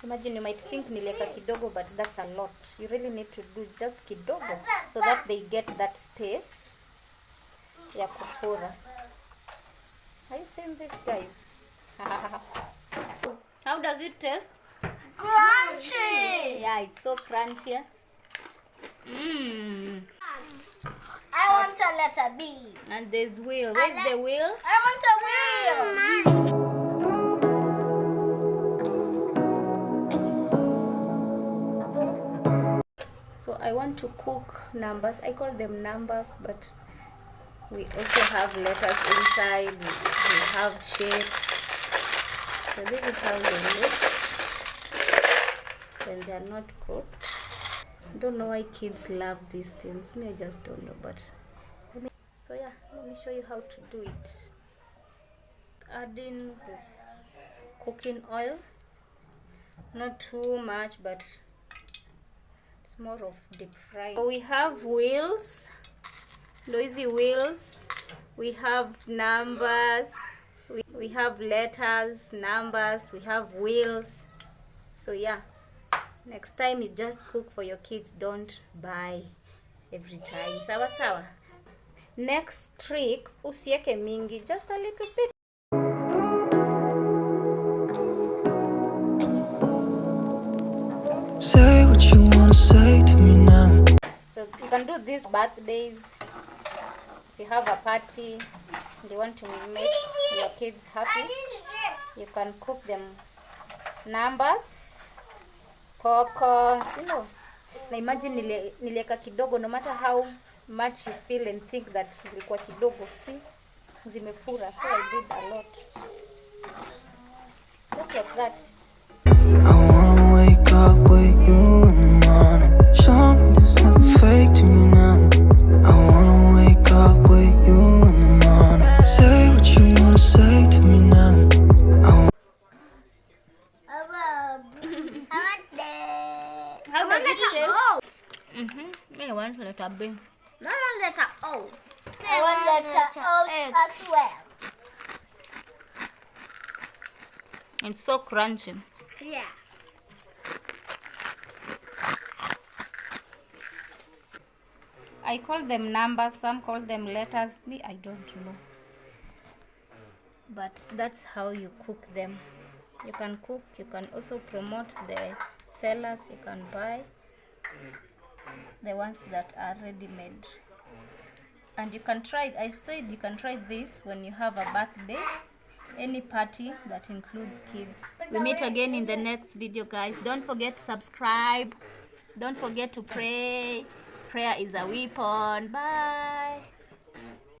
Imagine, you might think nilieka kidogo, but that's a lot. You really need to do just kidogo so that they get that space ya kufura. Are you seeing this, guys? How does it taste? Crunchy! Yeah, it's so crunchy. I want a letter B. And there's wheel. Where's the wheel? I want a wheel. So I want to cook numbers. I call them numbers, but we also have letters inside. We have shapes. So this is how they look when they are not cooked. I don't know why kids love these things. Me, I just don't know. But so yeah, let me show you how to do it. Add in cooking oil, not too much, but it's more of deep fry. So we have wheels, noisy wheels. We have numbers. We have letters, numbers. We have wheels. So yeah, next time you just cook for your kids. Don't buy every time. Sawa sawa. Next trick, usieke mingi, just a little bit. Say what you wanna say to me now. So you can do this birthdays. If you have a party and you want to make your kids happy, you can cook them numbers, popcorns, you know. Na imagine nilieka kidogo, no matter how much you feel and think that zilikuwa kidogo, see, zimefura. So I did a lot, just like that. I wanna wake up with you in the morning. Show me there's nothing fake to me now. I wanna wake up with you in the morning. Say what you wanna say to me now. I want How does it taste? O. Me, I want letter B. I want letter O. I want letter O as well. It's so crunchy. Yeah. I call them numbers, some call them letters. Me, I don't know. But that's how you cook them. You can cook, you can also promote the sellers. You can buy the ones that are ready made. And you can try, I said you can try this when you have a birthday, any party that includes kids. We meet again in the next video, guys. Don't forget to subscribe. Don't forget to pray. Prayer is a weapon. Bye.